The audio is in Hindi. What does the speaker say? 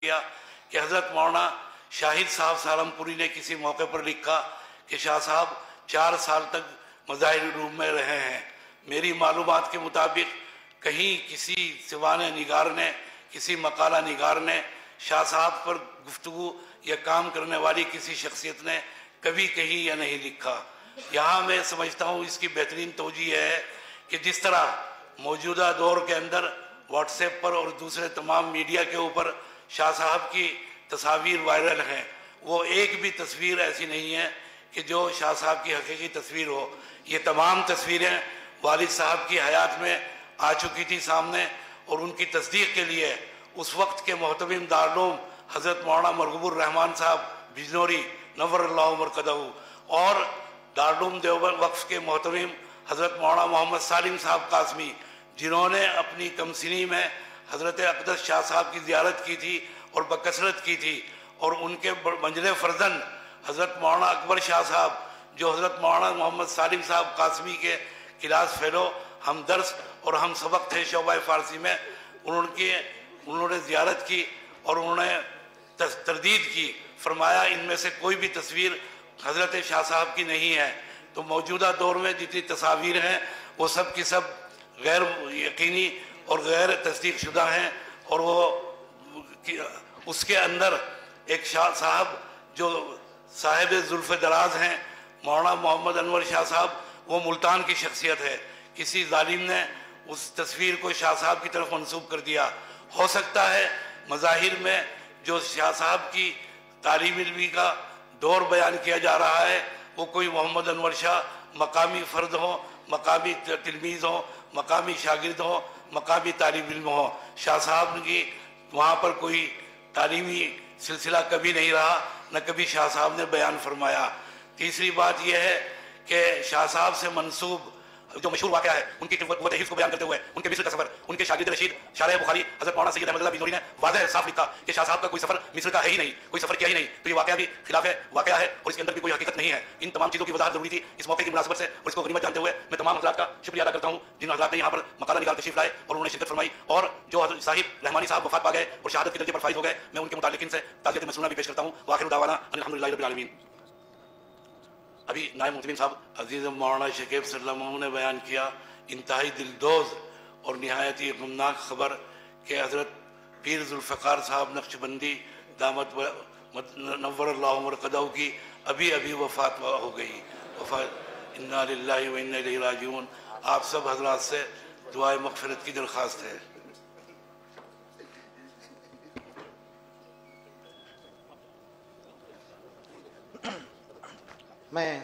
किया कि हज़रत मौलाना शाहिद साहब सालमपुरी ने किसी मौके पर लिखा कि शाह साहब 4 साल तक मज़ाहिर रूम में रहे हैं। मेरी मालूमात के मुताबिक कहीं किसी सिवाने निगार ने, किसी मकाला निगार ने शाह साहब पर गुफ्तगू या काम करने वाली किसी शख्सियत ने कभी कहीं या नहीं लिखा। यहाँ मैं समझता हूँ इसकी बेहतरीन तौजीह है कि जिस तरह मौजूदा दौर के अंदर व्हाट्सएप पर और दूसरे तमाम मीडिया के ऊपर शाह साहब की तस्वीर वायरल हैं, वो एक भी तस्वीर ऐसी नहीं है कि जो शाह साहब की हकीकी तस्वीर हो। ये तमाम तस्वीरें वालिद साहब की हयात में आ चुकी थी सामने, और उनकी तस्दीक के लिए उस वक्त के मोहतमिम दारुल हज़रत मौलाना मरगूबुर रहमान साहब बिजनौरी नव्वरल्लाहु मरकदहू और दारुल देवबंद वक्फ के मोहतमिम हज़रत मौलाना मोहम्मद सालिम साहब कासमी, जिन्होंने अपनी कमसिनी में हज़रत अक़दस शाह साहब की ज़ियारत की थी और बकसरत की थी, और उनके मंजले फ़र्जन हज़रत मौलाना अकबर शाह साहब जो हज़रत मौलाना मोहम्मद सालिम साहब कासमी के क्लास फेलो हम दर्स और हम सबक थे शोबा फ़ारसी में, उन्होंने ज़ियारत की और उन्होंने तरदीद की। फरमाया इनमें से कोई भी तस्वीर हज़रत शाह साहब की नहीं है। तो मौजूदा दौर में जितनी तस्वीर हैं वो सब की सब गैर यकीनी और गैर तस्दीक शुदा हैं, और वो उसके अंदर एक शाह साहब जो साहिब जुल्फ़ दराज हैं, मौलाना मोहम्मद अनवर शाह साहब, वो मुल्तान की शख्सियत है। किसी जालिम ने उस तस्वीर को शाह साहब की तरफ मंसूब कर दिया। हो सकता है मज़ाहिर में जो शाह साहब की तालीम इल्मी का दौर बयान किया जा रहा है वो कोई मोहम्मद अनवर शाह मकामी फ़र्द हो, मकामी तिलमीज़ हो, मकामी शागिर्द हो, मकामी तालिब इल्म हो। शाह साहब की वहाँ पर कोई तालीमी सिलसिला कभी नहीं रहा, न कभी शाह साहब ने बयान फरमाया। तीसरी बात यह है कि शाह साहब से मंसूब जो मशहूर वाक़या है उनकी क़ुव्वत हिफ़्ज़ को बयान करते हुए उनके मिस्र का सफ़र, उनके शागिर्द रशीद शारह बुखारी हज़रत मौलाना सैयद अहमद बिजनौरी ने वाज़ेह साफ लिखा कि शाह साहब का कोई सफ़र मिस्र का है ही नहीं, कोई सफ़र किया ही नहीं। तो ये वाक़या भी खिलाफ है वाक़या है और इसके अंदर भी कोई हकीकत नहीं है। इन तमाम चीज़ों की वजाहत ज़रूरी थी इस मौके की मुनासबत से, और इसको गनीमत जानते हुए मैं तमाम हज़रात का शुक्रिया अदा करता हूँ जिन हज़रात ने यहाँ पर मकाला निकाल तशरीफ़ लाए और उन्होंने शिरकत फरमाई, और जो साहिब रहमानी साहब वफ़ात पा गए और शहादत के दर्जे पर फाइज हो गए, मैं उनके मुतालिकिन से ताज़ियत मसनूना भी पेश करता हूँ। व आखिर दावाना अल्हम्दुलिल्लाहि रब्बिल आलमीन। अभी नायब मुहतमिम साहब अजीज़ मौलाना शकीब सल्लल्लाहु ने बयान किया इंतहाई दिलदोज़ और नहायत ही गमनाक खबर कि हज़रत पीर ज़ुल्फ़िकार साहब नक्शबंदी दामत नव्वरल्लाहु मरकदहू की अभी अभी वफ़ात हो गई। इन्ना लिल्लाहि व इन्ना इलैहि राजिऊन। आप सब हज़रात से दुआए मग़फ़िरत की दरख्वास्त है। मैं